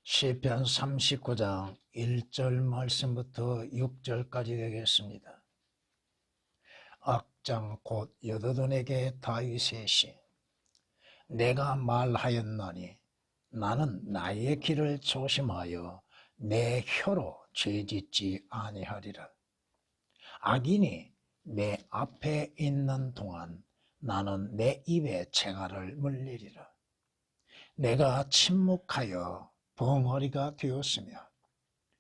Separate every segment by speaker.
Speaker 1: 시편 39장 1절 말씀부터 6절까지 되겠습니다. 악장 곧 여도돈에게 다윗의 내가 말하였나니 나는 나의 길을 조심하여 내 혀로 죄짓지 아니하리라. 악인이 내 앞에 있는 동안 나는 내 입에 재갈을 물리리라. 내가 침묵하여 벙어리가 되었으며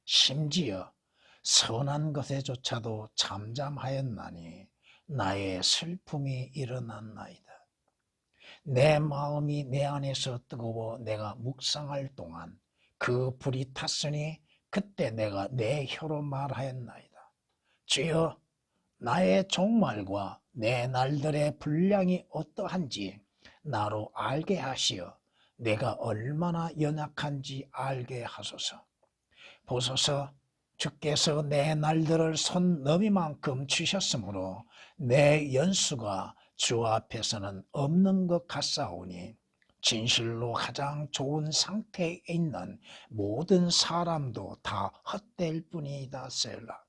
Speaker 1: 심지어 선한 것에조차도 잠잠하였나니 나의 슬픔이 일어났나이다. 내 마음이 내 안에서 뜨거워 내가 묵상할 동안 그 불이 탔으니 그때 내가 내 혀로 말하였나이다. 주여, 나의 종말과 내 날들의 분량이 어떠한지 나로 알게 하시어 내가 얼마나 연약한지 알게 하소서. 보소서, 주께서 내 날들을 손 너비만큼 주셨으므로 내 연수가 주 앞에서는 없는 것 같사오니 진실로 가장 좋은 상태에 있는 모든 사람도 다 헛될 뿐이다. 셀라.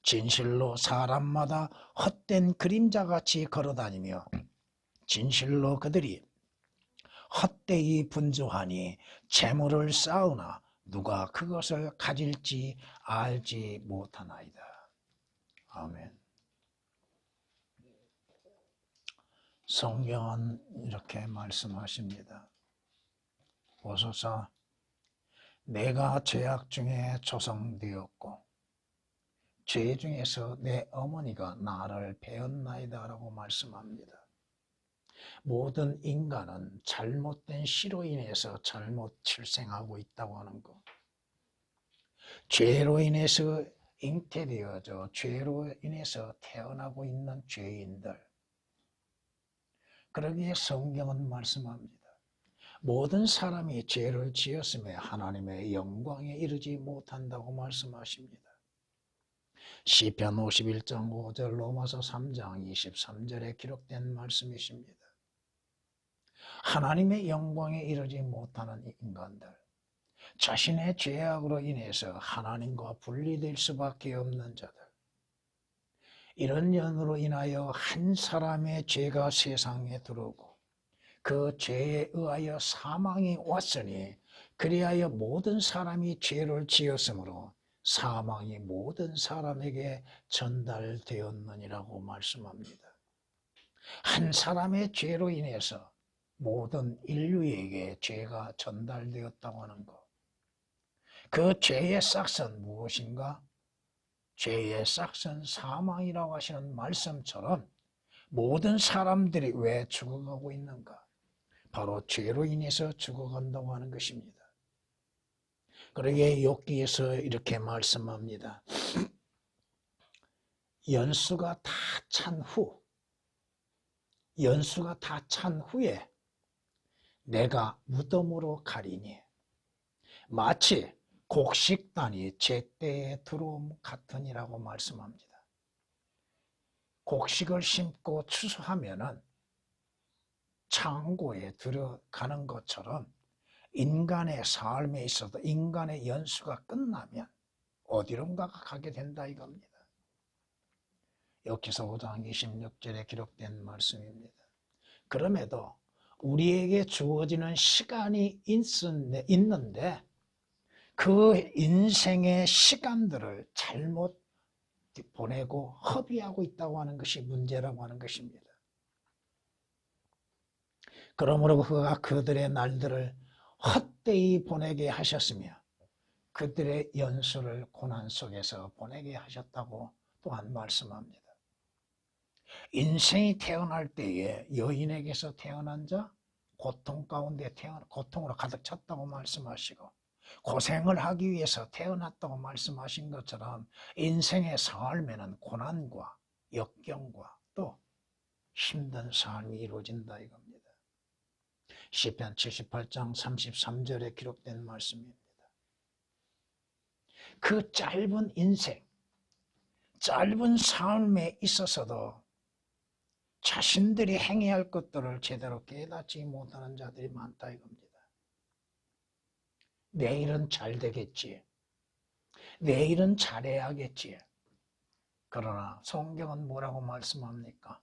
Speaker 1: 진실로 사람마다 헛된 그림자같이 걸어다니며 진실로 그들이 헛되이 분주하니 재물을 쌓으나 누가 그것을 가질지 알지 못하나이다. 아멘. 성경은 이렇게 말씀하십니다. 보소서, 내가 죄악 중에 조성되었고 죄 중에서 내 어머니가 나를 배었나이다 라고 말씀합니다. 모든 인간은 잘못된 씨로 인해서 잘못 출생하고 있다고 하는 것. 죄로 인해서 잉태되어져 죄로 인해서 태어나고 있는 죄인들. 그러기에 성경은 말씀합니다. 모든 사람이 죄를 지었음에 하나님의 영광에 이르지 못한다고 말씀하십니다. 시편 51장 5절, 로마서 3장 23절에 기록된 말씀이십니다. 하나님의 영광에 이르지 못하는 인간들, 자신의 죄악으로 인해서 하나님과 분리될 수밖에 없는 자들, 이런 연으로 인하여 한 사람의 죄가 세상에 들어오고 그 죄에 의하여 사망이 왔으니 그리하여 모든 사람이 죄를 지었으므로 사망이 모든 사람에게 전달되었느니라고 말씀합니다. 한 사람의 죄로 인해서 모든 인류에게 죄가 전달되었다고 하는 것. 그 죄의 싹은 무엇인가? 죄의 싹은 사망이라고 하시는 말씀처럼 모든 사람들이 왜 죽어가고 있는가? 바로 죄로 인해서 죽어간다고 하는 것입니다. 그러기에 욥기에서 이렇게 말씀합니다. 연수가 다 찬 후에 내가 무덤으로 가리니 마치 곡식단이 제때에 들어옴 같으니라고 말씀합니다. 곡식을 심고 추수하면은 창고에 들어가는 것처럼 인간의 삶에 있어도 인간의 연수가 끝나면 어디론가가 가게 된다 이겁니다. 욥기서 5장 26절에 기록된 말씀입니다. 그럼에도 우리에게 주어지는 시간이 있는데 그 인생의 시간들을 잘못 보내고 허비하고 있다고 하는 것이 문제라고 하는 것입니다. 그러므로 그가 그들의 날들을 헛되이 보내게 하셨으며 그들의 연수를 고난 속에서 보내게 하셨다고 또한 말씀합니다. 인생이 태어날 때에 여인에게서 태어난 자 고통 가운데 고통으로 가득 찼다고 말씀하시고 고생을 하기 위해서 태어났다고 말씀하신 것처럼 인생의 삶에는 고난과 역경과 또 힘든 삶이 이루어진다 이겁니다. 시편 78장 33절에 기록된 말씀입니다. 그 짧은 인생, 짧은 삶에 있어서도 자신들이 행해야 할 것들을 제대로 깨닫지 못하는 자들이 많다 이겁니다. 내일은 잘 되겠지. 내일은 잘해야겠지. 그러나 성경은 뭐라고 말씀합니까?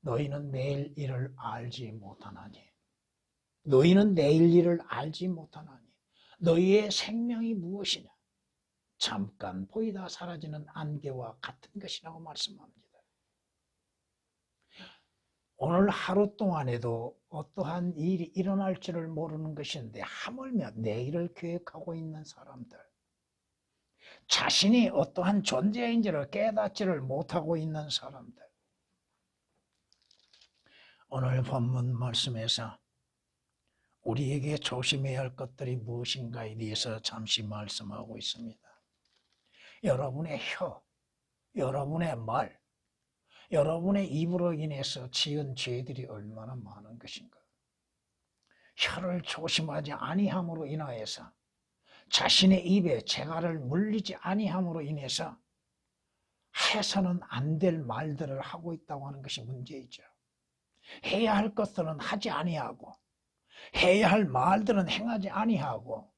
Speaker 1: 너희는 내일 일을 알지 못하나니. 너희는 내일 일을 알지 못하나니. 너희의 생명이 무엇이냐? 잠깐 보이다 사라지는 안개와 같은 것이라고 말씀합니다. 오늘 하루 동안에도 어떠한 일이 일어날 줄을 모르는 것인데 하물며 내일을 계획하고 있는 사람들, 자신이 어떠한 존재인지를 깨닫지를 못하고 있는 사람들, 오늘 본문 말씀에서 우리에게 조심해야 할 것들이 무엇인가에 대해서 잠시 말씀하고 있습니다. 여러분의 혀, 여러분의 말, 여러분의 입으로 인해서 지은 죄들이 얼마나 많은 것인가. 혀를 조심하지 아니함으로 인하여서 자신의 입에 재갈을 물리지 아니함으로 인해서 해서는 안 될 말들을 하고 있다고 하는 것이 문제이죠. 해야 할 것들은 하지 아니하고 해야 할 말들은 행하지 아니하고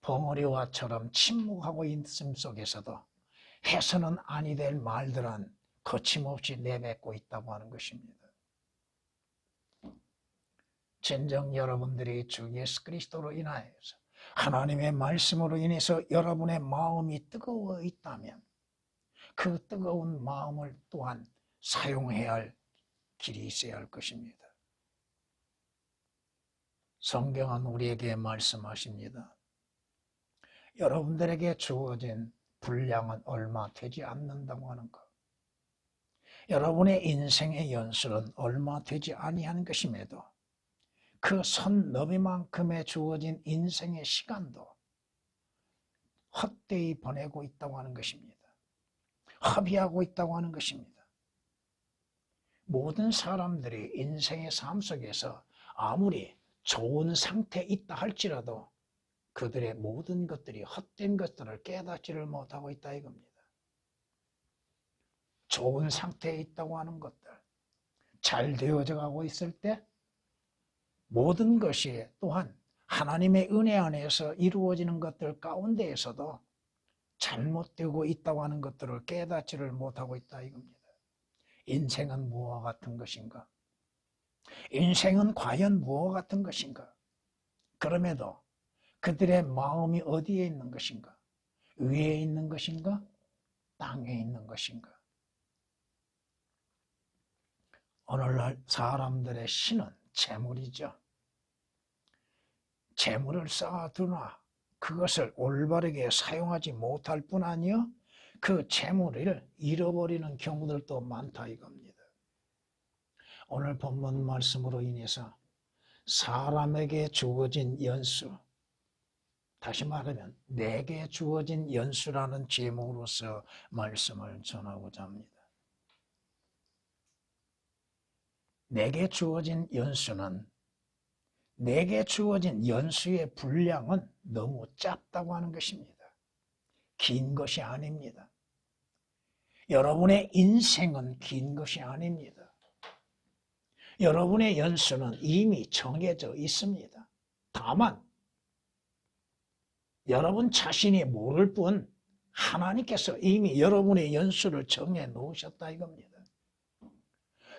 Speaker 1: 벙어리와처럼 침묵하고 있음 속에서도 해서는 아니 될 말들은 거침없이 내뱉고 있다고 하는 것입니다. 진정 여러분들이 주 예수 그리스도로 인하여서 하나님의 말씀으로 인해서 여러분의 마음이 뜨거워 있다면 그 뜨거운 마음을 또한 사용해야 할 길이 있어야 할 것입니다. 성경은 우리에게 말씀하십니다. 여러분들에게 주어진 분량은 얼마 되지 않는다고 하는 것. 여러분의 인생의 연수는 얼마 되지 아니한 것임에도 그 선 너비만큼의 주어진 인생의 시간도 헛되이 보내고 있다고 하는 것입니다. 허비하고 있다고 하는 것입니다. 모든 사람들이 인생의 삶 속에서 아무리 좋은 상태에 있다 할지라도 그들의 모든 것들이 헛된 것들을 깨닫지를 못하고 있다 이겁니다. 좋은 상태에 있다고 하는 것들, 잘 되어져 가고 있을 때 모든 것이 또한 하나님의 은혜 안에서 이루어지는 것들 가운데에서도 잘못되고 있다고 하는 것들을 깨닫지를 못하고 있다 이겁니다. 인생은 무엇과 같은 것인가? 인생은 과연 무엇과 같은 것인가? 그럼에도 그들의 마음이 어디에 있는 것인가? 위에 있는 것인가? 땅에 있는 것인가? 오늘날 사람들의 신은 재물이죠. 재물을 쌓아두나 그것을 올바르게 사용하지 못할 뿐 아니요 그 재물을 잃어버리는 경우들도 많다 이겁니다. 오늘 본문 말씀으로 인해서 사람에게 주어진 연수, 다시 말하면 내게 주어진 연수라는 제목으로서 말씀을 전하고자 합니다. 내게 주어진 연수는 내게 주어진 연수의 분량은 너무 짧다고 하는 것입니다. 긴 것이 아닙니다. 여러분의 인생은 긴 것이 아닙니다. 여러분의 연수는 이미 정해져 있습니다. 다만 여러분 자신이 모를 뿐 하나님께서 이미 여러분의 연수를 정해 놓으셨다 이겁니다.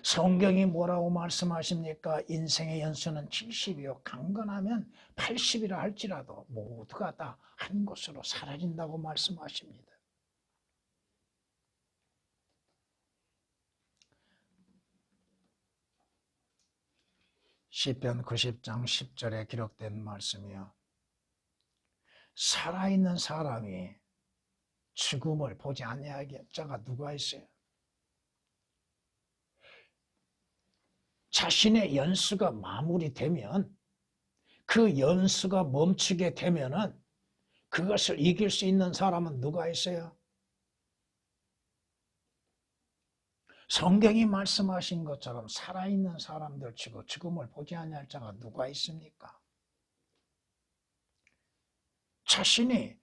Speaker 1: 성경이 뭐라고 말씀하십니까? 인생의 연수는 70이요 강건하면 80이라 할지라도 모두가 다 한 곳으로 사라진다고 말씀하십니다. 시편 90장 10절에 기록된 말씀이요. 살아있는 사람이 죽음을 보지 아니하게 자가 누가 있어요? 자신의 연수가 마무리되면 그 연수가 멈추게 되면은 그것을 이길 수 있는 사람은 누가 있어요? 성경이 말씀하신 것처럼 살아있는 사람들 치고 죽음을 보지 아니할 자가 누가 있습니까? 자신이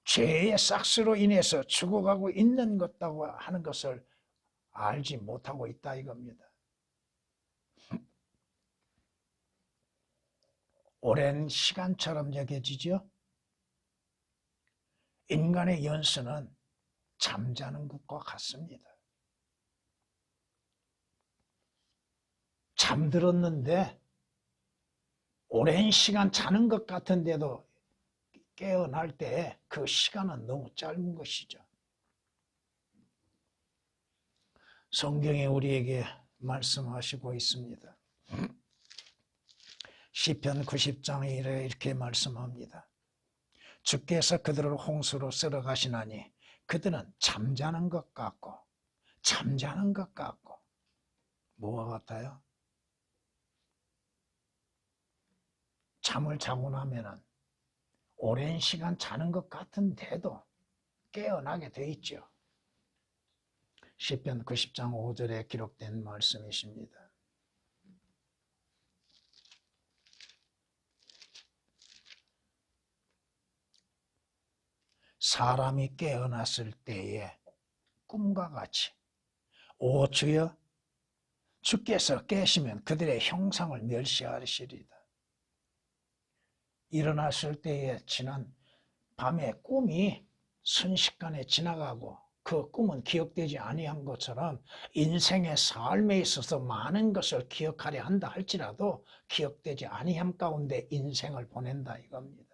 Speaker 1: 죄의 싹스로 인해서 죽어가고 있는 것다고 하는 것을 알지 못하고 있다 이겁니다. 오랜 시간처럼 여겨지죠. 인간의 연수는 잠자는 것과 같습니다. 잠들었는데 오랜 시간 자는 것 같은데도 깨어날 때 그 시간은 너무 짧은 것이죠. 성경에 우리에게 말씀하시고 있습니다. 시편 90장 1에 이렇게 말씀합니다. 주께서 그들을 홍수로 쓸어 가시나니 그들은 잠자는 것 같고 뭐와 같아요? 잠을 자고 나면은 오랜 시간 자는 것 같은데도 깨어나게 돼 있죠. 시편 90장 5절에 기록된 말씀이십니다. 사람이 깨어났을 때에 꿈과 같이 오 주여 주께서 깨시면 그들의 형상을 멸시하시리다. 일어났을 때에 지난 밤의 꿈이 순식간에 지나가고 그 꿈은 기억되지 아니한 것처럼 인생의 삶에 있어서 많은 것을 기억하려 한다 할지라도 기억되지 아니함 가운데 인생을 보낸다 이겁니다.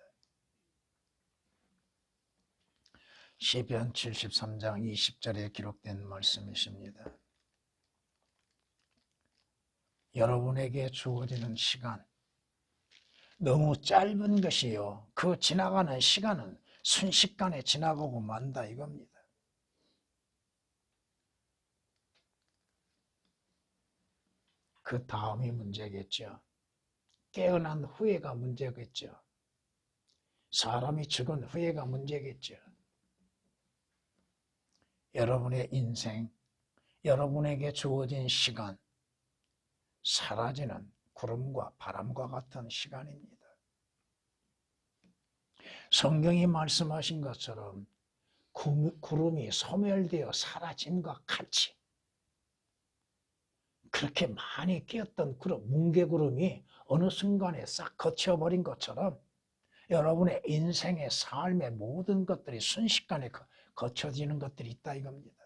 Speaker 1: 시편 73장 20절에 기록된 말씀이십니다. 여러분에게 주어지는 시간 너무 짧은 것이요. 그 지나가는 시간은 순식간에 지나가고 만다 이겁니다. 그 다음이 문제겠죠. 깨어난 후에가 문제겠죠. 사람이 죽은 후에가 문제겠죠. 여러분의 인생, 여러분에게 주어진 시간, 사라지는 구름과 바람과 같은 시간입니다. 성경이 말씀하신 것처럼 구름이 소멸되어 사라진 것 같이 그렇게 많이 끼었던 구름, 뭉게구름이 어느 순간에 싹 거쳐버린 것처럼 여러분의 인생의 삶의 모든 것들이 순식간에 거쳐지는 것들이 있다 이겁니다.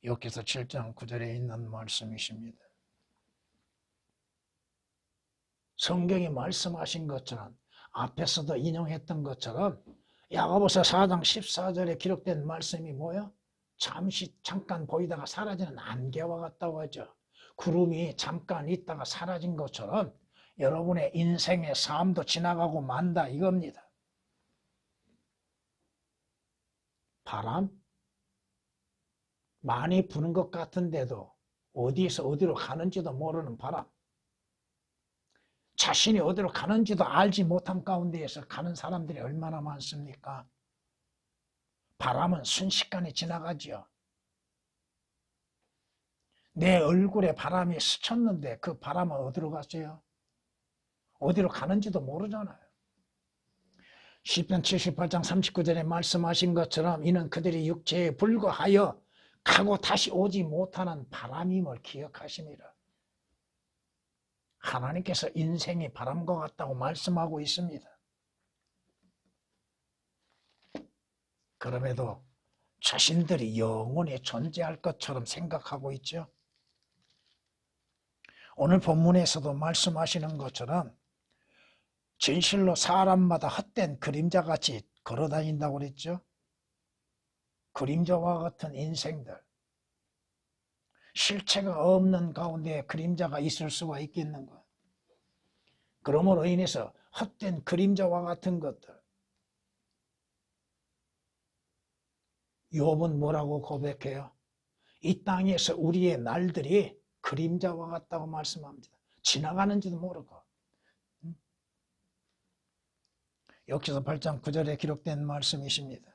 Speaker 1: 여기서 7장 9절에 있는 말씀이십니다. 성경이 말씀하신 것처럼 앞에서도 인용했던 것처럼 야고보서 4장 14절에 기록된 말씀이 뭐예요? 잠깐 보이다가 사라지는 안개와 같다고 하죠. 구름이 잠깐 있다가 사라진 것처럼 여러분의 인생의 삶도 지나가고 만다 이겁니다. 바람? 많이 부는 것 같은데도 어디에서 어디로 가는지도 모르는 바람. 자신이 어디로 가는지도 알지 못한 가운데에서 가는 사람들이 얼마나 많습니까? 바람은 순식간에 지나가지요. 내 얼굴에 바람이 스쳤는데 그 바람은 어디로 갔어요? 어디로 가는지도 모르잖아요. 시편 78장 39절에 말씀하신 것처럼 이는 그들이 육체에 불과하여 가고 다시 오지 못하는 바람임을 기억하심이라. 하나님께서 인생이 바람과 같다고 말씀하고 있습니다. 그럼에도 자신들이 영원히 존재할 것처럼 생각하고 있죠. 오늘 본문에서도 말씀하시는 것처럼 진실로 사람마다 헛된 그림자같이 걸어다닌다고 그랬죠. 그림자와 같은 인생들. 실체가 없는 가운데 그림자가 있을 수가 있겠는가. 그러므로 인해서 헛된 그림자와 같은 것들. 욥은 뭐라고 고백해요? 이 땅에서 우리의 날들이 그림자와 같다고 말씀합니다. 지나가는지도 모르고. 여기서 8장 9절에 기록된 말씀이십니다.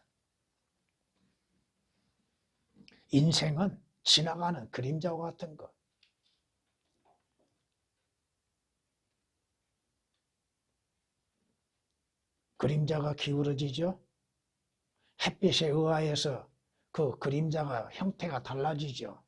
Speaker 1: 인생은 지나가는 그림자와 같은 것. 그림자가 기울어지죠. 햇빛에 의하여서 그 그림자가 형태가 달라지죠.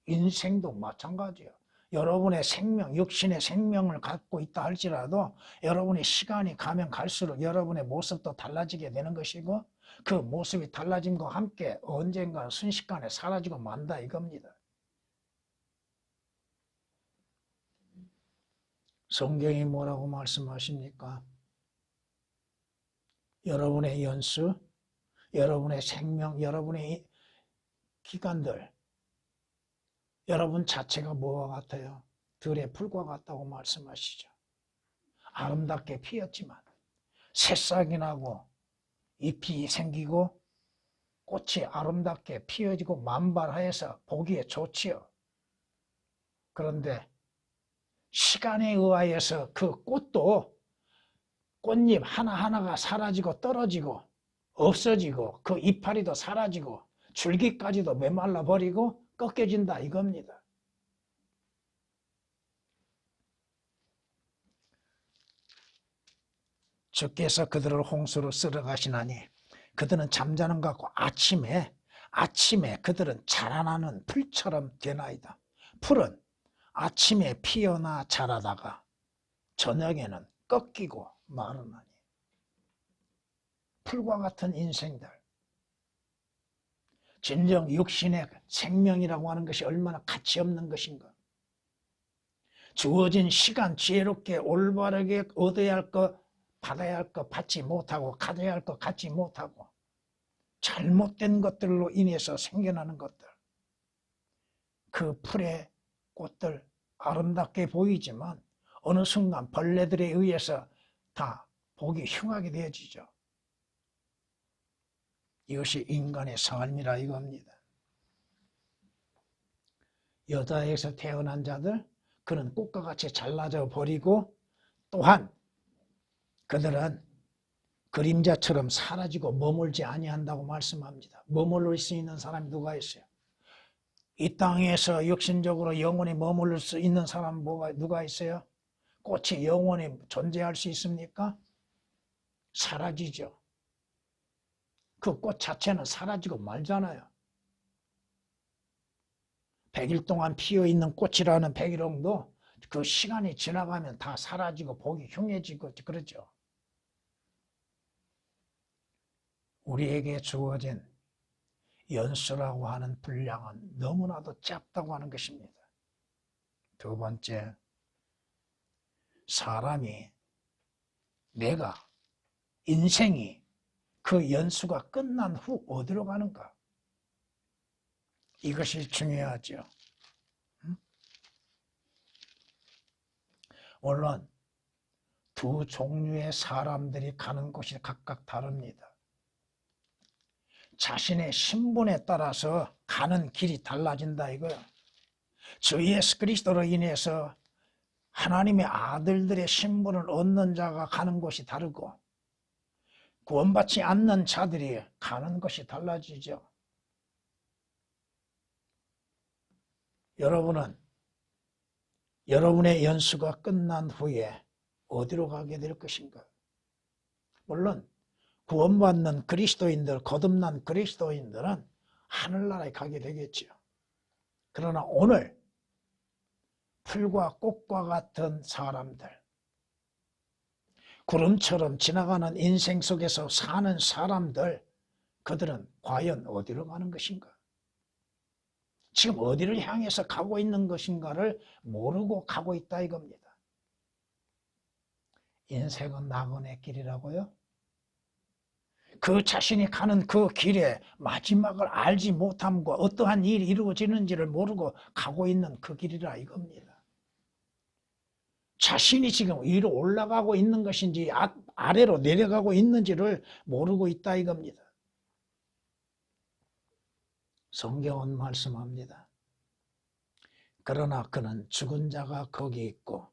Speaker 1: 인생도 마찬가지예요. 여러분의 생명, 육신의 생명을 갖고 있다 할지라도 여러분의 시간이 가면 갈수록 여러분의 모습도 달라지게 되는 것이고 그 모습이 달라짐과 함께 언젠가 순식간에 사라지고 만다 이겁니다. 성경이 뭐라고 말씀하십니까? 여러분의 연수, 여러분의 생명, 여러분의 기간들, 여러분 자체가 뭐와 같아요? 들의 풀과 같다고 말씀하시죠. 아름답게 피었지만 새싹이 나고 잎이 생기고 꽃이 아름답게 피어지고 만발하여서 보기에 좋지요. 그런데 시간에 의하여서 그 꽃도 꽃잎 하나하나가 사라지고 떨어지고 없어지고 그 이파리도 사라지고 줄기까지도 메말라 버리고 꺾여진다 이겁니다. 주께서 그들을 홍수로 쓸어가시나니 그들은 잠자는 것 같고 아침에 그들은 자라나는 풀처럼 되나이다. 풀은 아침에 피어나 자라다가 저녁에는 꺾이고 마르나니. 풀과 같은 인생들. 진정 육신의 생명이라고 하는 것이 얼마나 가치 없는 것인가. 주어진 시간 지혜롭게 올바르게 얻어야 할 것, 받아야 할 것 받지 못하고 가져야 할 것 갖지 못하고 잘못된 것들로 인해서 생겨나는 것들. 그 풀의 꽃들 아름답게 보이지만 어느 순간 벌레들에 의해서 다 보기 흉하게 되어지죠. 이것이 인간의 삶이라 이겁니다. 여자에서 태어난 자들 그는 꽃과 같이 잘라져 버리고 또한 그들은 그림자처럼 사라지고 머물지 아니한다고 말씀합니다. 머무를 수 있는 사람이 누가 있어요? 이 땅에서 육신적으로 영원히 머무를 수 있는 사람 누가 있어요? 꽃이 영원히 존재할 수 있습니까? 사라지죠. 그 꽃 자체는 사라지고 말잖아요. 100일 동안 피어있는 꽃이라는 백일홍도 그 시간이 지나가면 다 사라지고 보기 흉해지고 그러죠. 우리에게 주어진 연수라고 하는 분량은 너무나도 짧다고 하는 것입니다. 두 번째, 사람이 내가 인생이 그 연수가 끝난 후 어디로 가는가? 이것이 중요하죠. 물론 두 종류의 사람들이 가는 곳이 각각 다릅니다. 자신의 신분에 따라서 가는 길이 달라진다 이거예요. 주 예수 그리스도로 인해서 하나님의 아들들의 신분을 얻는 자가 가는 곳이 다르고 구원받지 않는 자들이 가는 것이 달라지죠. 여러분은 여러분의 연수가 끝난 후에 어디로 가게 될 것인가? 물론 구원받는 그리스도인들, 거듭난 그리스도인들은 하늘나라에 가게 되겠죠. 그러나 오늘 풀과 꽃과 같은 사람들, 구름처럼 지나가는 인생 속에서 사는 사람들, 그들은 과연 어디로 가는 것인가? 지금 어디를 향해서 가고 있는 것인가를 모르고 가고 있다 이겁니다. 인생은 낙원의 길이라고요? 그 자신이 가는 그 길에 마지막을 알지 못함과 어떠한 일이 이루어지는지를 모르고 가고 있는 그 길이라 이겁니다. 자신이 지금 위로 올라가고 있는 것인지 아래로 내려가고 있는지를 모르고 있다 이겁니다. 성경은 말씀합니다. 그러나 그는 죽은 자가 거기 있고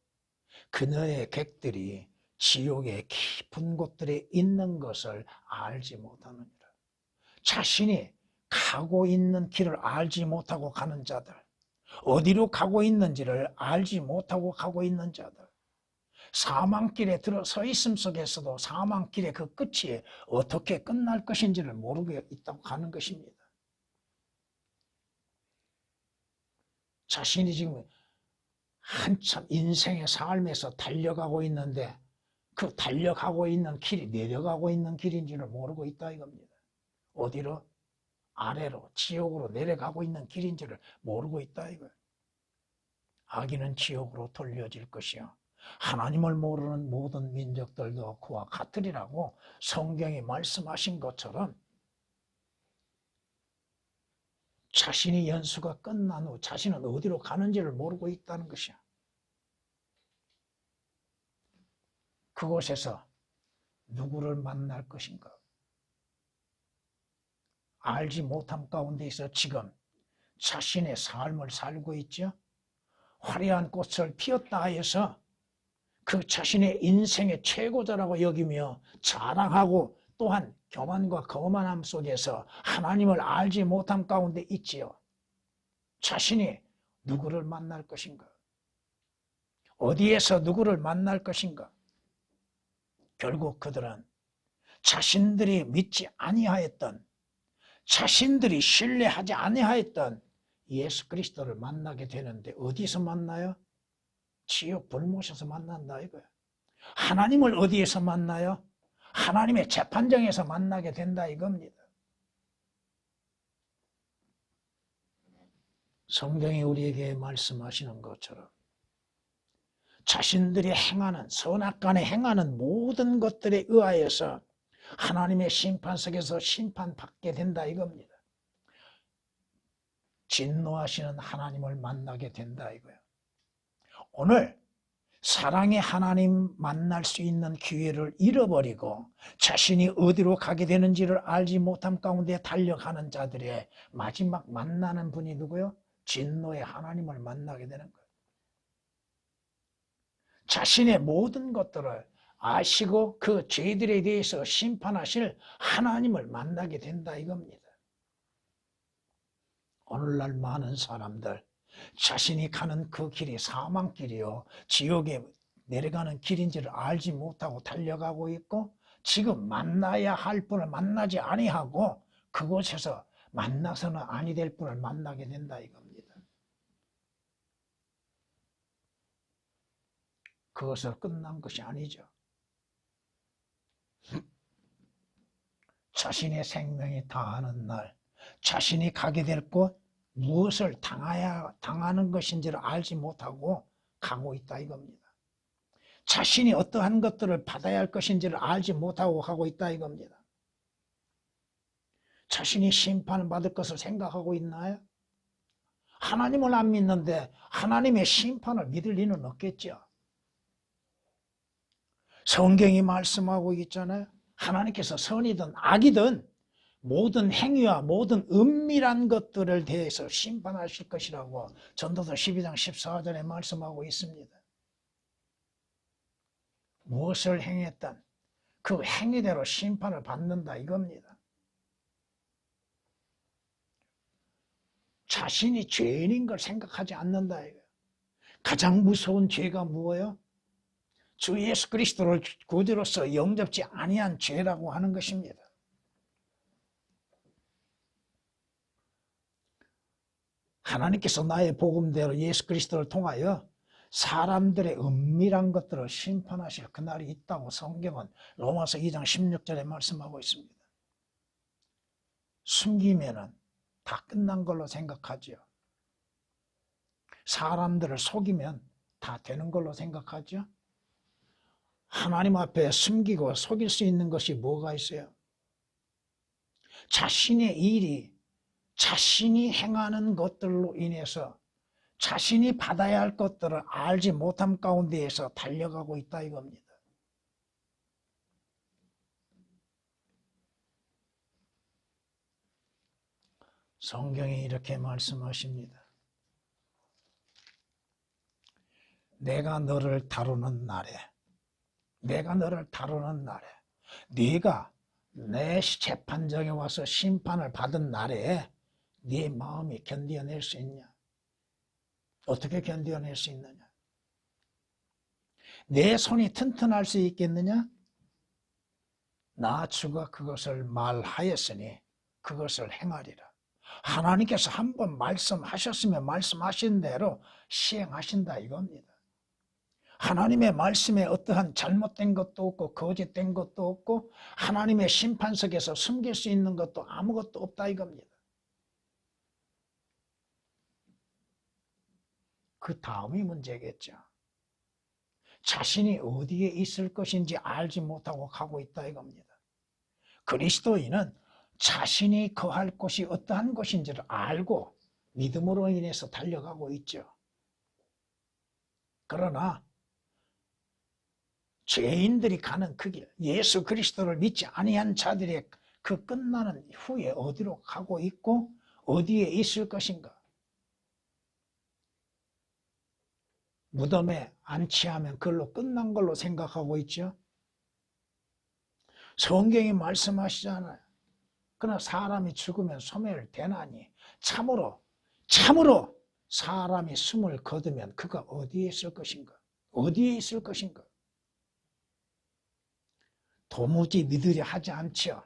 Speaker 1: 그녀의 객들이 지옥의 깊은 곳들에 있는 것을 알지 못하느니라. 자신이 가고 있는 길을 알지 못하고 가는 자들, 어디로 가고 있는지를 알지 못하고 가고 있는 자들, 사망길에 들어서 있음 속에서도 사망길의 그 끝이 어떻게 끝날 것인지를 모르고 있다고 가는 것입니다. 자신이 지금 한참 인생의 삶에서 달려가고 있는데 그 달려가고 있는 길이 내려가고 있는 길인지를 모르고 있다 이겁니다. 어디로? 아래로, 지옥으로 내려가고 있는 길인지를 모르고 있다 이거예요. 악인은 지옥으로 돌려질 것이요 하나님을 모르는 모든 민족들도 그와 같으리라고 성경이 말씀하신 것처럼 자신이 연수가 끝난 후 자신은 어디로 가는지를 모르고 있다는 것이야. 그곳에서 누구를 만날 것인가? 알지 못함 가운데에서 지금 자신의 삶을 살고 있죠. 화려한 꽃을 피웠다 해서 그 자신의 인생의 최고자라고 여기며 자랑하고 또한 교만과 거만함 속에서 하나님을 알지 못함 가운데 있지요. 자신이 누구를 만날 것인가? 어디에서 누구를 만날 것인가? 결국 그들은 자신들이 믿지 아니하였던, 자신들이 신뢰하지 아니하였던 예수 그리스도를 만나게 되는데 어디서 만나요? 지옥 불못에서 만난다 이거예요. 하나님을 어디에서 만나요? 하나님의 재판정에서 만나게 된다 이겁니다. 성경이 우리에게 말씀하시는 것처럼 자신들이 행하는 선악간에 행하는 모든 것들에 의하여서 하나님의 심판석에서 심판받게 된다 이겁니다. 진노하시는 하나님을 만나게 된다 이거예요. 오늘 사랑의 하나님 만날 수 있는 기회를 잃어버리고 자신이 어디로 가게 되는지를 알지 못함 가운데 달려가는 자들의 마지막 만나는 분이 누구요? 진노의 하나님을 만나게 되는 거예요. 자신의 모든 것들을 아시고 그 죄들에 대해서 심판하실 하나님을 만나게 된다 이겁니다. 오늘날 많은 사람들 자신이 가는 그 길이 사망길이요 지옥에 내려가는 길인지를 알지 못하고 달려가고 있고 지금 만나야 할 분을 만나지 아니하고 그곳에서 만나서는 아니 될 분을 만나게 된다 이겁니다. 그것으로 끝난 것이 아니죠. 자신의 생명이 다하는 날 자신이 가게 될 곳 무엇을 당하는 것인지를 알지 못하고 가고 있다 이겁니다. 자신이 어떠한 것들을 받아야 할 것인지를 알지 못하고 가고 있다 이겁니다. 자신이 심판을 받을 것을 생각하고 있나요? 하나님을 안 믿는데 하나님의 심판을 믿을 리는 없겠죠. 성경이 말씀하고 있잖아요. 하나님께서 선이든 악이든 모든 행위와 모든 은밀한 것들을 대해서 심판하실 것이라고 전도서 12장 14절에 말씀하고 있습니다. 무엇을 행했든 그 행위대로 심판을 받는다 이겁니다. 자신이 죄인인 걸 생각하지 않는다 이거예요. 가장 무서운 죄가 무엇이요? 주 예수 그리스도를 구주로서 영접지 아니한 죄라고 하는 것입니다. 하나님께서 나의 복음대로 예수 그리스도를 통하여 사람들의 은밀한 것들을 심판하실 그날이 있다고 성경은 로마서 2장 16절에 말씀하고 있습니다. 숨기면은 다 끝난 걸로 생각하죠. 사람들을 속이면 다 되는 걸로 생각하죠. 하나님 앞에 숨기고 속일 수 있는 것이 뭐가 있어요? 자신의 일이 자신이 행하는 것들로 인해서 자신이 받아야 할 것들을 알지 못함 가운데에서 달려가고 있다 이겁니다. 성경이 이렇게 말씀하십니다. 내가 너를 다루는 날에 내가 내 재판정에 와서 심판을 받은 날에 네 마음이 견뎌낼 수 있냐? 어떻게 견뎌낼 수 있느냐? 내 손이 튼튼할 수 있겠느냐? 나 주가 그것을 말하였으니 그것을 행하리라. 하나님께서 한번 말씀하셨으면 말씀하신 대로 시행하신다 이겁니다. 하나님의 말씀에 어떠한 잘못된 것도 없고 거짓된 것도 없고 하나님의 심판석에서 숨길 수 있는 것도 아무것도 없다 이겁니다. 그 다음이 문제겠죠. 자신이 어디에 있을 것인지 알지 못하고 가고 있다 이겁니다. 그리스도인은 자신이 거할 곳이 어떠한 곳인지를 알고 믿음으로 인해서 달려가고 있죠. 그러나 죄인들이 가는 그 길, 예수 그리스도를 믿지 아니한 자들의 그 끝나는 후에 어디로 가고 있고 어디에 있을 것인가? 무덤에 안치하면 그걸로 끝난 걸로 생각하고 있죠. 성경이 말씀하시잖아요. 그러나 사람이 죽으면 소멸 되나니 참으로 사람이 숨을 거두면 그가 어디에 있을 것인가? 어디에 있을 것인가? 도무지 믿으려 하지 않죠.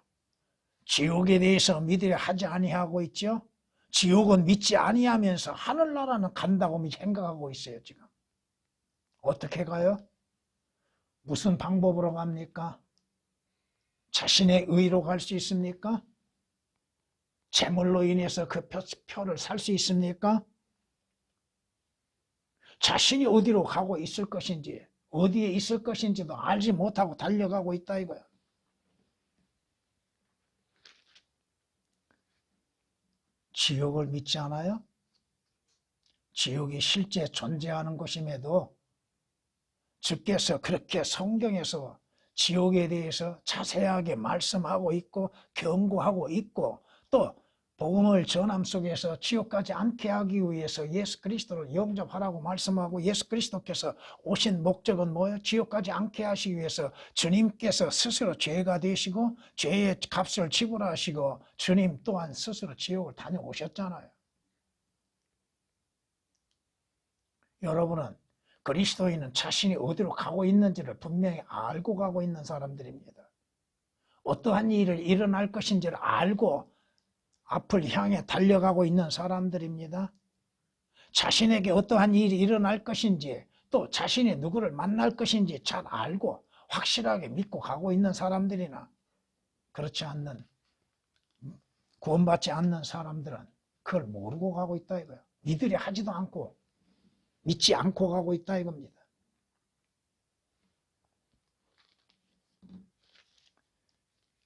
Speaker 1: 지옥에 대해서 믿으려 하지 아니하고 있죠. 지옥은 믿지 아니하면서 하늘나라는 간다고 생각하고 있어요. 지금 어떻게 가요? 무슨 방법으로 갑니까? 자신의 의로 갈 수 있습니까? 재물로 인해서 그 표를 살 수 있습니까? 자신이 어디로 가고 있을 것인지 어디에 있을 것인지도 알지 못하고 달려가고 있다 이거야. 지옥을 믿지 않아요? 지옥이 실제 존재하는 것임에도 주께서 그렇게 성경에서 지옥에 대해서 자세하게 말씀하고 있고 경고하고 있고 또 복음을 전함 속에서 지옥까지 않게 하기 위해서 예수 그리스도를 영접하라고 말씀하고 예수 그리스도께서 오신 목적은 뭐예요? 지옥까지 않게 하시기 위해서 주님께서 스스로 죄가 되시고 죄의 값을 지불하시고 주님 또한 스스로 지옥을 다녀오셨잖아요. 여러분은 그리스도인은 자신이 어디로 가고 있는지를 분명히 알고 가고 있는 사람들입니다. 어떠한 일이 일어날 것인지를 알고 앞을 향해 달려가고 있는 사람들입니다. 자신에게 어떠한 일이 일어날 것인지 또 자신이 누구를 만날 것인지 잘 알고 확실하게 믿고 가고 있는 사람들이나 그렇지 않는 구원받지 않는 사람들은 그걸 모르고 가고 있다 이거예요. 믿으려 하지도 않고 믿지 않고 가고 있다 이겁니다.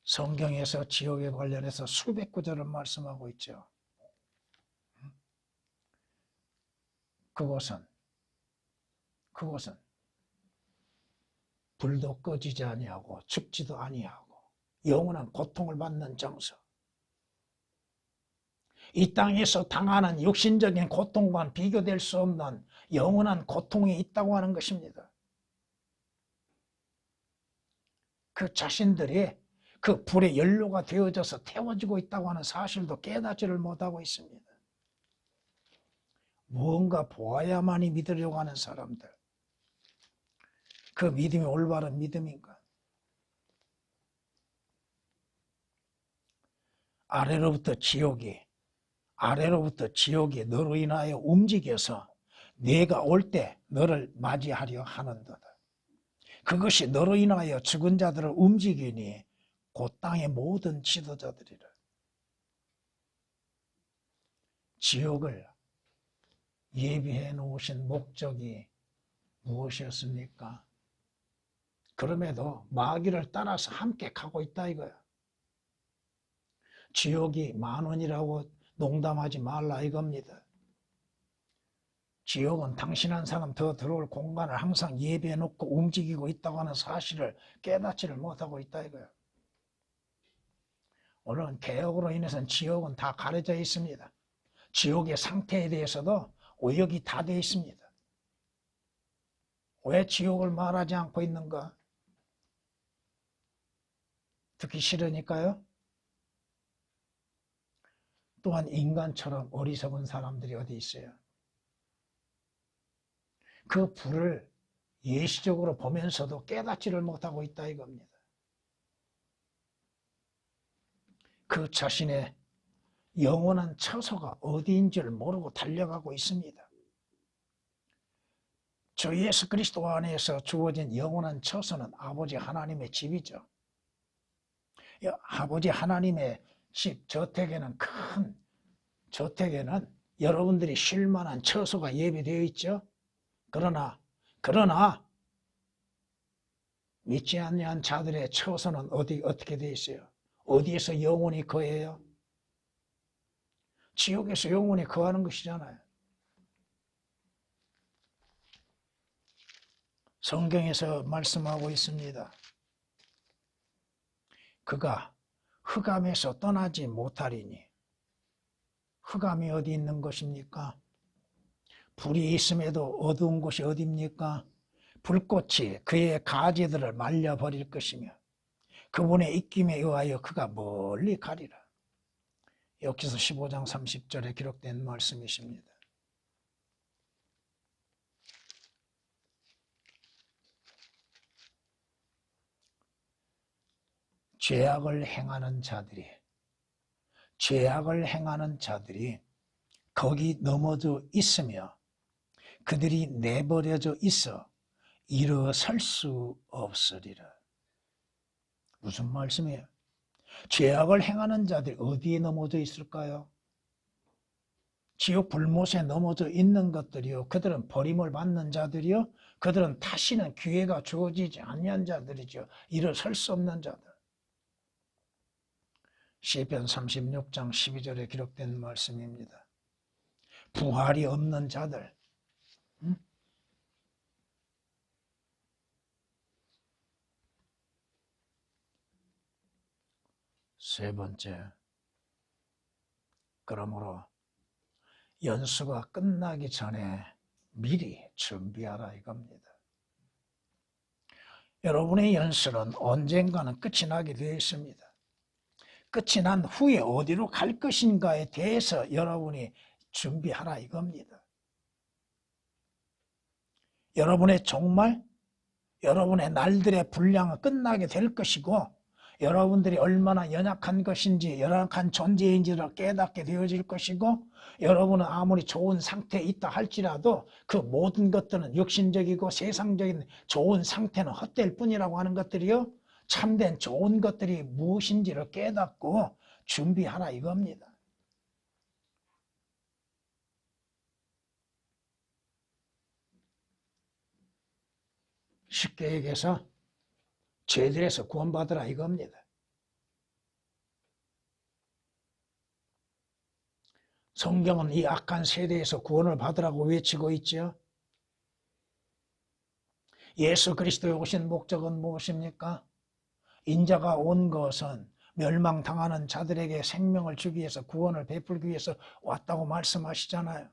Speaker 1: 성경에서 지옥에 관련해서 수백 구절을 말씀하고 있죠. 그곳은 불도 꺼지지 아니하고 춥지도 아니하고 영원한 고통을 받는 장소. 이 땅에서 당하는 육신적인 고통과는 비교될 수 없는 영원한 고통이 있다고 하는 것입니다. 그 자신들이 그 불의 연료가 되어져서 태워지고 있다고 하는 사실도 깨닫지를 못하고 있습니다. 무언가 보아야만이 믿으려고 하는 사람들. 그 믿음이 올바른 믿음인가? 아래로부터 지옥이 너로 인하여 움직여서 네가 올 때 너를 맞이하려 하는도다. 그것이 너로 인하여 죽은 자들을 움직이니 그 땅의 모든 지도자들이라. 지옥을 예비해 놓으신 목적이 무엇이었습니까? 그럼에도 마귀를 따라서 함께 가고 있다 이거야. 지옥이 10,000원이라고 농담하지 말라 이겁니다. 지옥은 당신 한 사람 더 들어올 공간을 항상 예비해 놓고 움직이고 있다고 하는 사실을 깨닫지를 못하고 있다 이거야. 오늘은 개혁으로 인해서는 지옥은 다 가려져 있습니다. 지옥의 상태에 대해서도 의혹이 다 되어 있습니다. 왜 지옥을 말하지 않고 있는가? 듣기 싫으니까요. 또한 인간처럼 어리석은 사람들이 어디 있어요? 그 불을 예시적으로 보면서도 깨닫지를 못하고 있다 이겁니다. 그 자신의 영원한 처소가 어디인 줄 모르고 달려가고 있습니다. 주 예수 그리스도 안에서 주어진 영원한 처소는 아버지 하나님의 집이죠. 아버지 하나님의 집, 저택에는 큰 저택에는 여러분들이 쉴 만한 처소가 예비되어 있죠. 그러나 믿지 않는 자들의 처소는 어떻게 되어 있어요? 어디에서 영원히 거해요? 지옥에서 영원히 거하는 것이잖아요. 성경에서 말씀하고 있습니다. 그가 흑암에서 떠나지 못하리니. 흑암이 어디 있는 것입니까? 불이 있음에도 어두운 곳이 어디입니까? 불꽃이 그의 가지들을 말려버릴 것이며 그분의 입김에 의하여 그가 멀리 가리라. 역기서 15장 30절에 기록된 말씀이십니다. 죄악을 행하는 자들이 거기 넘어져 있으며 그들이 내버려져 있어 일어설 수 없으리라. 무슨 말씀이에요? 죄악을 행하는 자들이 어디에 넘어져 있을까요? 지옥 불못에 넘어져 있는 것들이요. 그들은 버림을 받는 자들이요. 그들은 다시는 기회가 주어지지 않는 자들이죠. 일어설 수 없는 자들. 시편 36장 12절에 기록된 말씀입니다. 부활이 없는 자들. 세 번째, 그러므로 연수가 끝나기 전에 미리 준비하라 이겁니다. 여러분의 연수는 언젠가는 끝이 나게 되어 있습니다. 끝이 난 후에 어디로 갈 것인가에 대해서 여러분이 준비하라 이겁니다. 정말 여러분의 날들의 분량은 끝나게 될 것이고 여러분들이 얼마나 연약한 것인지 연약한 존재인지를 깨닫게 되어질 것이고 여러분은 아무리 좋은 상태에 있다 할지라도 그 모든 것들은 육신적이고 세상적인 좋은 상태는 헛될 뿐이라고 하는 것들이요. 참된 좋은 것들이 무엇인지를 깨닫고 준비하라 이겁니다. 쉽게 얘기해서 죄들에서 구원받으라 이겁니다. 성경은 이 악한 세대에서 구원을 받으라고 외치고 있죠. 예수 그리스도에 오신 목적은 무엇입니까? 인자가 온 것은 멸망당하는 자들에게 생명을 주기 위해서 구원을 베풀기 위해서 왔다고 말씀하시잖아요.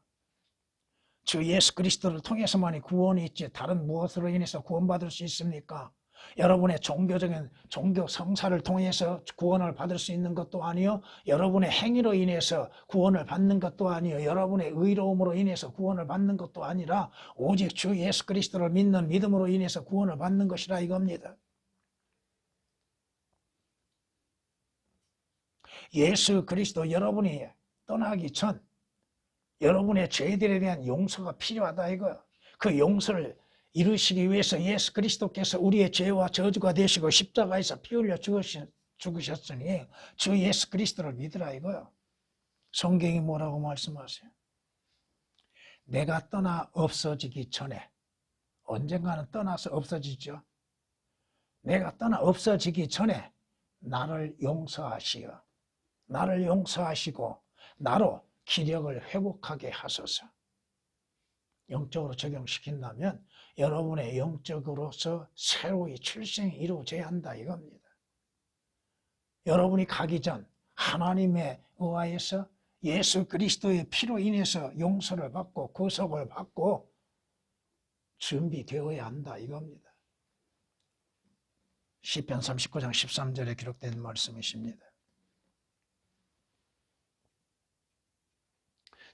Speaker 1: 주 예수 그리스도를 통해서만이 구원이 있지 다른 무엇으로 인해서 구원받을 수 있습니까? 여러분의 종교적인 종교 성사를 통해서 구원을 받을 수 있는 것도 아니요 여러분의 행위로 인해서 구원을 받는 것도 아니요 여러분의 의로움으로 인해서 구원을 받는 것도 아니라 오직 주 예수 그리스도를 믿는 믿음으로 인해서 구원을 받는 것이라 이겁니다. 예수 그리스도 여러분이 떠나기 전 여러분의 죄들에 대한 용서가 필요하다 이거예요. 그 용서를 이루시기 위해서 예수 그리스도께서 우리의 죄와 저주가 되시고 십자가에서 피 흘려 죽으셨으니 주 예수 그리스도를 믿으라 이거예요. 성경이 뭐라고 말씀하세요? 내가 떠나 없어지기 전에 언젠가는 떠나서 없어지죠. 내가 떠나 없어지기 전에 나를 용서하시어 나를 용서하시고 나로 기력을 회복하게 하소서. 영적으로 적용시킨다면 여러분의 영적으로서 새로이 출생이 이루어져야 한다 이겁니다. 여러분이 가기 전 하나님의 의하에서 예수 그리스도의 피로 인해서 용서를 받고 구속을 받고 준비되어야 한다 이겁니다. 시편 39장 13절에 기록된 말씀이십니다.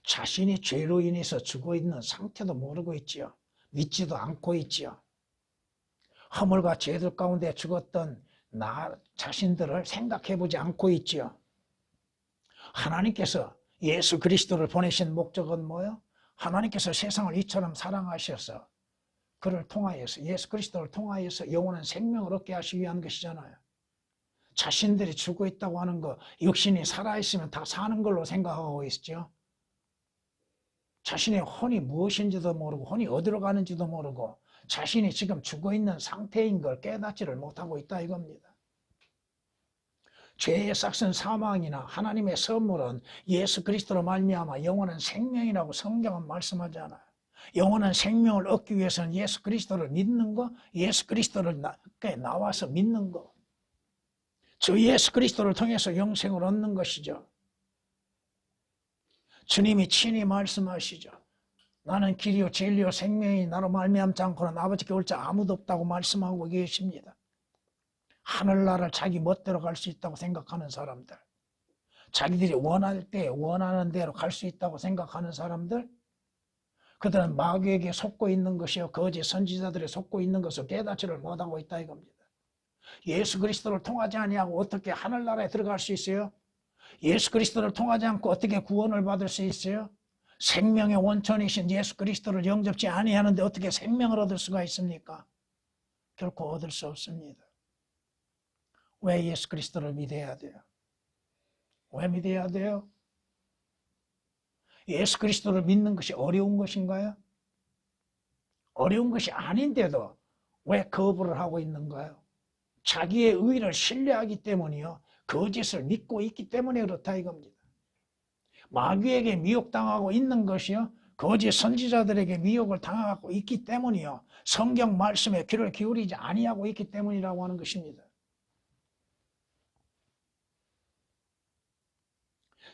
Speaker 1: 자신이 죄로 인해서 죽어 있는 상태도 모르고 있지요. 믿지도 않고 있지요. 허물과 죄들 가운데 죽었던 나 자신들을 생각해 보지 않고 있지요. 하나님께서 예수 그리스도를 보내신 목적은 뭐예요? 하나님께서 세상을 이처럼 사랑하셔서 그를 통하여서 예수 그리스도를 통하여서 영원한 생명을 얻게 하시기 위한 것이잖아요. 자신들이 죽어 있다고 하는 거, 육신이 살아있으면 다 사는 걸로 생각하고 있죠. 자신의 혼이 무엇인지도 모르고 혼이 어디로 가는지도 모르고 자신이 지금 죽어 있는 상태인 걸 깨닫지를 못하고 있다 이겁니다. 죄의 삭은 사망이나 하나님의 선물은 예수 그리스도로 말미암아 영원한 생명이라고 성경은 말씀하잖아요. 영원한 생명을 얻기 위해서는 예수 그리스도를 믿는 거, 예수 그리스도를 나와서 믿는 거, 저 예수 그리스도를 통해서 영생을 얻는 것이죠. 주님이 친히 말씀하시죠. 나는 길이요 진리요 생명이 나로 말미암지 않고는 아버지께 올 자 아무도 없다고 말씀하고 계십니다. 하늘나라를 자기 멋대로 갈 수 있다고 생각하는 사람들, 자기들이 원할 때 원하는 대로 갈 수 있다고 생각하는 사람들, 그들은 마귀에게 속고 있는 것이요 거짓 선지자들에 속고 있는 것을 깨닫지를 못하고 있다 이겁니다. 예수 그리스도를 통하지 아니하고 어떻게 하늘나라에 들어갈 수 있어요? 예수 그리스도를 통하지 않고 어떻게 구원을 받을 수 있어요? 생명의 원천이신 예수 그리스도를 영접지 아니하는데 어떻게 생명을 얻을 수가 있습니까? 결코 얻을 수 없습니다. 왜 예수 그리스도를 믿어야 돼요? 왜 믿어야 돼요? 예수 그리스도를 믿는 것이 어려운 것인가요? 어려운 것이 아닌데도 왜 거부를 하고 있는가요? 자기의 의를 신뢰하기 때문이요. 거짓을 믿고 있기 때문에 그렇다 이겁니다. 마귀에게 미혹당하고 있는 것이요. 거짓 선지자들에게 미혹을 당하고 있기 때문이요. 성경 말씀에 귀를 기울이지 아니하고 있기 때문이라고 하는 것입니다.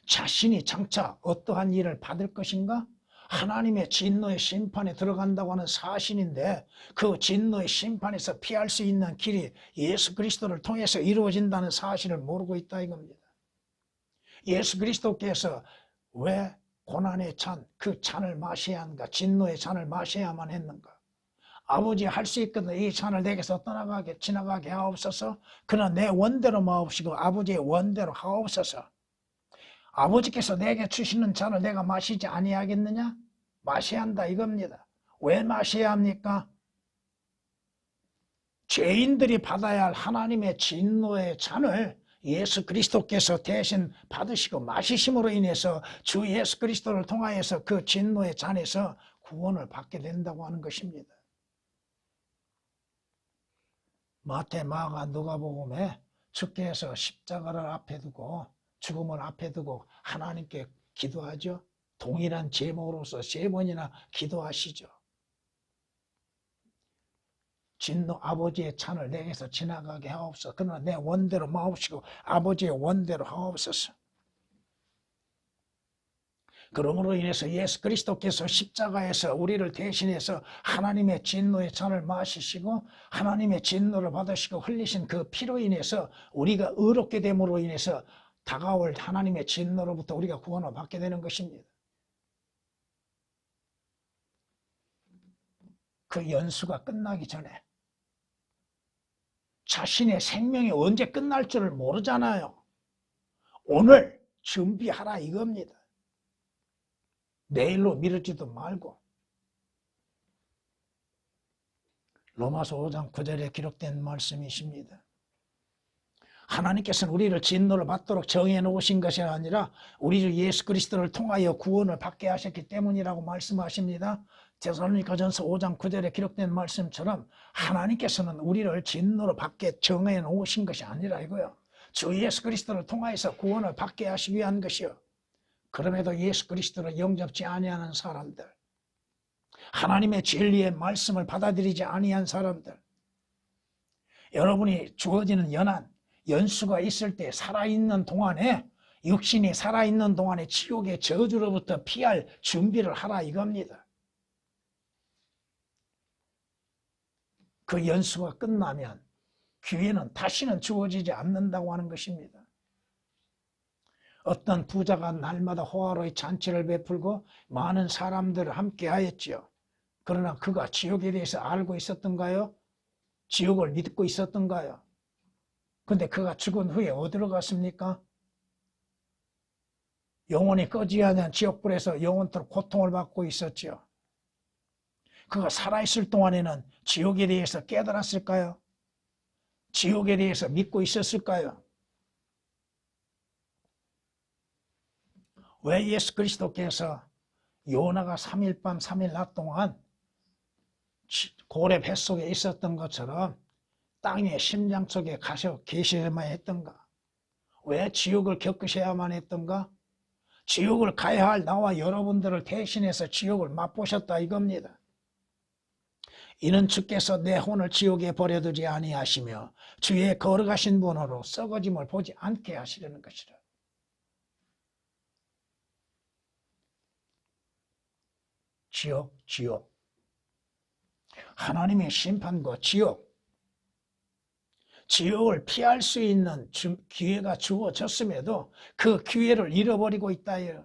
Speaker 1: 자신이 장차 어떠한 일을 받을 것인가? 하나님의 진노의 심판에 들어간다고 하는 사실인데 그 진노의 심판에서 피할 수 있는 길이 예수 그리스도를 통해서 이루어진다는 사실을 모르고 있다 이겁니다. 예수 그리스도께서 왜 고난의 잔, 그 잔을 마셔야 하는가? 진노의 잔을 마셔야만 했는가? 아버지 할 수 있거든 이 잔을 내게서 떠나가게 지나가게 하옵소서. 그러나 내 원대로 마옵시고 아버지의 원대로 하옵소서. 아버지께서 내게 주시는 잔을 내가 마시지 아니하겠느냐? 마셔야 한다 이겁니다. 왜 마셔야 합니까? 죄인들이 받아야 할 하나님의 진노의 잔을 예수 그리스도께서 대신 받으시고 마시심으로 인해서 주 예수 그리스도를 통하여서 그 진노의 잔에서 구원을 받게 된다고 하는 것입니다. 마태, 마가, 누가복음에 주께서 십자가를 앞에 두고 죽음을 앞에 두고 하나님께 기도하죠. 동일한 제목으로서 3번이나 기도하시죠. 진노 아버지의 잔을 내게서 지나가게 하옵소서. 그러나 내 원대로 마옵시고 아버지의 원대로 하옵소서. 그러므로 인해서 예수 그리스도께서 십자가에서 우리를 대신해서 하나님의 진노의 잔을 마시시고 하나님의 진노를 받으시고 흘리신 그 피로 인해서 우리가 의롭게 됨으로 인해서 다가올 하나님의 진노로부터 우리가 구원을 받게 되는 것입니다. 그 연수가 끝나기 전에 자신의 생명이 언제 끝날 줄을 모르잖아요. 오늘 준비하라 이겁니다. 내일로 미루지도 말고. 로마서 5장 9절에 기록된 말씀이십니다. 하나님께서는 우리를 진노를 받도록 정해 놓으신 것이 아니라 우리 주 예수 그리스도를 통하여 구원을 받게 하셨기 때문이라고 말씀하십니다. 데살로니가전서 5장 9절에 기록된 말씀처럼 하나님께서는 우리를 진노를 받게 정해 놓으신 것이 아니라 이거요. 주 예수 그리스도를 통하여서 구원을 받게 하시기 위한 것이요. 그럼에도 예수 그리스도를 영접지 아니하는 사람들, 하나님의 진리의 말씀을 받아들이지 아니한 사람들, 여러분이 주어지는 연수가 있을 때 살아있는 동안에 육신이 살아있는 동안에 지옥의 저주로부터 피할 준비를 하라 이겁니다. 그 연수가 끝나면 기회는 다시는 주어지지 않는다고 하는 것입니다. 어떤 부자가 날마다 호화로이 잔치를 베풀고 많은 사람들을 함께 하였지요. 그러나 그가 지옥에 대해서 알고 있었던가요? 지옥을 믿고 있었던가요? 근데 그가 죽은 후에 어디로 갔습니까? 영원히 꺼지지 않는 지옥불에서 영원토록 고통을 받고 있었죠. 그가 살아있을 동안에는 지옥에 대해서 깨달았을까요? 지옥에 대해서 믿고 있었을까요? 왜 예수 그리스도께서 요나가 3일 밤 3일 낮 동안 고래 뱃속에 있었던 것처럼 땅의 심장 속에 가셔 계셔야만 했던가? 왜 지옥을 겪으셔야만 했던가? 지옥을 가야 할 나와 여러분들을 대신해서 지옥을 맛보셨다 이겁니다. 이는 주께서 내 혼을 지옥에 버려두지 아니하시며 주의 걸어가신 분으로 썩어짐을 보지 않게 하시려는 것이라. 지옥. 하나님의 심판과 지옥을 피할 수 있는 기회가 주어졌음에도 그 기회를 잃어버리고 있다요.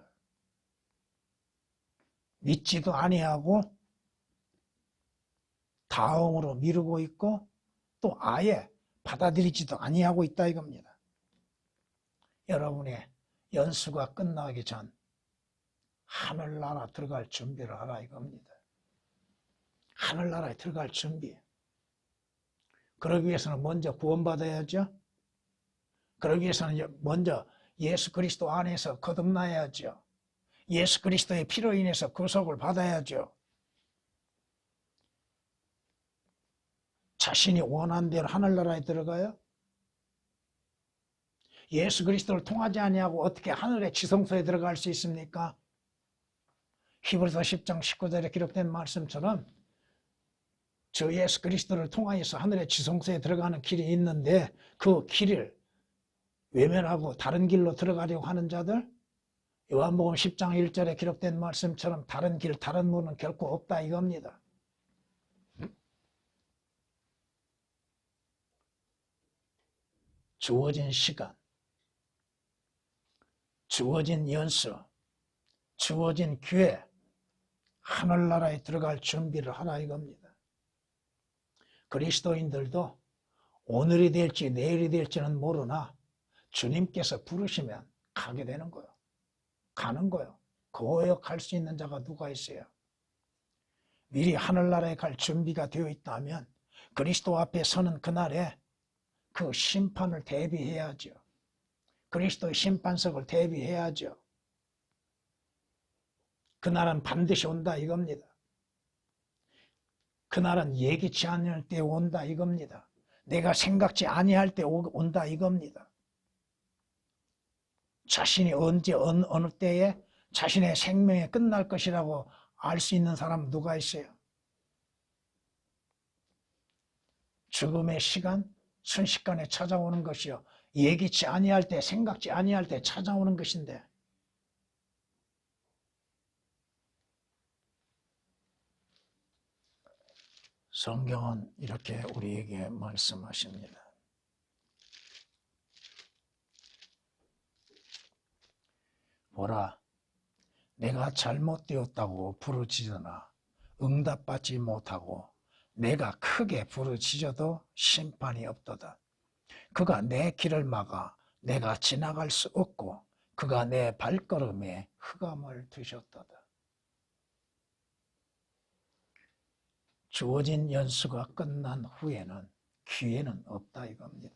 Speaker 1: 믿지도 아니하고 다음으로 미루고 있고 또 아예 받아들이지도 아니하고 있다 이겁니다. 여러분의 연수가 끝나기 전 하늘나라 들어갈 준비를 하라 이겁니다. 하늘나라에 들어갈 준비. 그러기 위해서는 먼저 구원받아야죠. 그러기 위해서는 먼저 예수 그리스도 안에서 거듭나야죠. 예수 그리스도의 피로 인해서 구속을 받아야죠. 자신이 원하는 대로 하늘나라에 들어가요? 예수 그리스도를 통하지 아니하고 어떻게 하늘의 지성소에 들어갈 수 있습니까? 히브리서 10장 19절에 기록된 말씀처럼 저 예수 그리스도를 통하여서 하늘의 지성소에 들어가는 길이 있는데 그 길을 외면하고 다른 길로 들어가려고 하는 자들, 요한복음 10장 1절에 기록된 말씀처럼 다른 길, 다른 문은 결코 없다 이겁니다. 주어진 시간, 주어진 연수, 주어진 기회, 하늘나라에 들어갈 준비를 하라 이겁니다. 그리스도인들도 오늘이 될지 내일이 될지는 모르나 주님께서 부르시면 가게 되는 거예요. 가는 거예요. 거역할 수 있는 자가 누가 있어요? 미리 하늘나라에 갈 준비가 되어 있다면 그리스도 앞에 서는 그날에 그 심판을 대비해야죠. 그리스도의 심판석을 대비해야죠. 그날은 반드시 온다 이겁니다. 그날은 예기치 않을 때 온다 이겁니다. 내가 생각지 아니할 때 온다 이겁니다. 자신이 언제 어느 때에 자신의 생명이 끝날 것이라고 알 수 있는 사람은 누가 있어요? 죽음의 시간, 순식간에 찾아오는 것이요. 예기치 아니할 때, 생각지 아니할 때 찾아오는 것인데 성경은 이렇게 우리에게 말씀하십니다. 보라, 내가 잘못되었다고 부르짖으나 응답받지 못하고 내가 크게 부르짖어도 심판이 없도다. 그가 내 길을 막아 내가 지나갈 수 없고 그가 내 발걸음에 흑암을 두셨도다. 주어진 연수가 끝난 후에는 기회는 없다 이겁니다.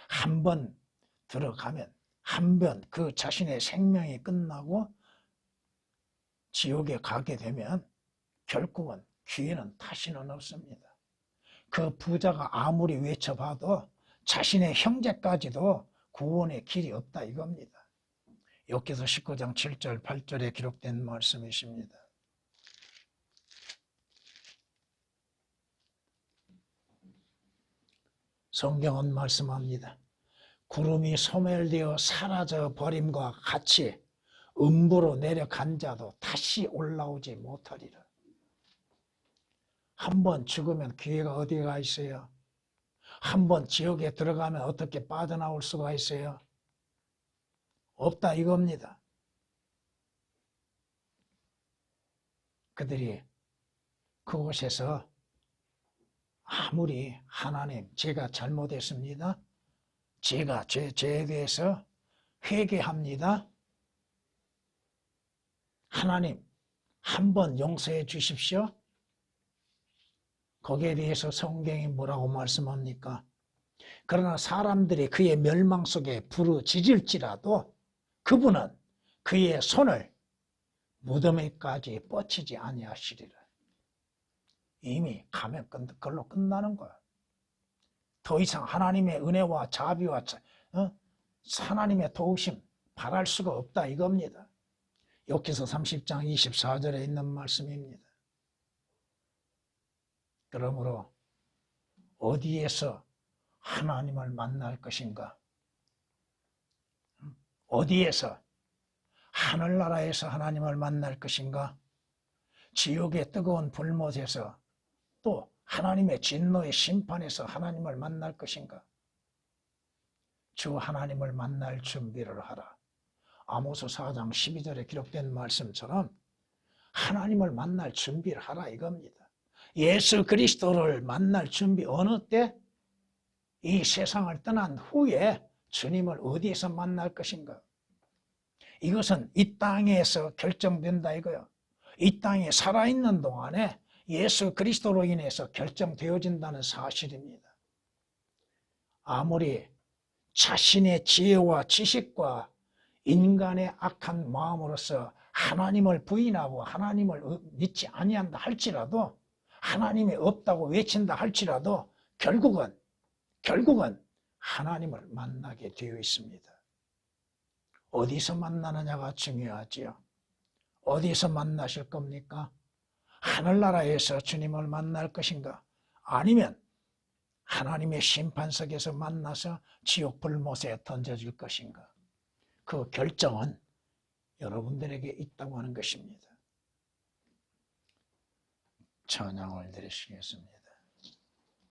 Speaker 1: 한 번 들어가면 한 번 그 자신의 생명이 끝나고 지옥에 가게 되면 결국은 기회는 다시는 없습니다. 그 부자가 아무리 외쳐봐도 자신의 형제까지도 구원의 길이 없다 이겁니다. 욥기서 19장 7절 8절에 기록된 말씀이십니다. 성경은 말씀합니다. 구름이 소멸되어 사라져 버림과 같이 음부로 내려간 자도 다시 올라오지 못하리라. 한번 죽으면 기회가 어디가 있어요? 한번 지옥에 들어가면 어떻게 빠져나올 수가 있어요? 없다 이겁니다. 그들이 그곳에서 아무리 하나님 제가 잘못했습니다. 제가 죄에 대해서 회개합니다. 하나님 한번 용서해 주십시오. 거기에 대해서 성경이 뭐라고 말씀합니까? 그러나 사람들이 그의 멸망 속에 부르짖을지라도 그분은 그의 손을 무덤에까지 뻗치지 아니하시리라. 이미 가면 그걸로 끝나는 거야. 더 이상 하나님의 은혜와 자비와 하나님의 도우심 바랄 수가 없다 이겁니다. 욥기서 30장 24절에 있는 말씀입니다. 그러므로 어디에서 하나님을 만날 것인가? 어디에서? 하늘나라에서 하나님을 만날 것인가? 지옥의 뜨거운 불못에서 또 하나님의 진노의 심판에서 하나님을 만날 것인가? 주 하나님을 만날 준비를 하라. 아모스 4장 12절에 기록된 말씀처럼 하나님을 만날 준비를 하라 이겁니다. 예수 그리스도를 만날 준비 어느 때? 이 세상을 떠난 후에 주님을 어디에서 만날 것인가? 이것은 이 땅에서 결정된다 이거요. 이 땅에 살아있는 동안에 예수 그리스도로 인해서 결정되어진다는 사실입니다. 아무리 자신의 지혜와 지식과 인간의 악한 마음으로서 하나님을 부인하고 하나님을 믿지 아니한다 할지라도 하나님이 없다고 외친다 할지라도 결국은 하나님을 만나게 되어 있습니다. 어디서 만나느냐가 중요하지요. 어디서 만나실 겁니까? 하늘나라에서 주님을 만날 것인가? 아니면 하나님의 심판석에서 만나서 지옥 불못에 던져질 것인가? 그 결정은 여러분들에게 있다고 하는 것입니다. 찬양을 드리시겠습니다.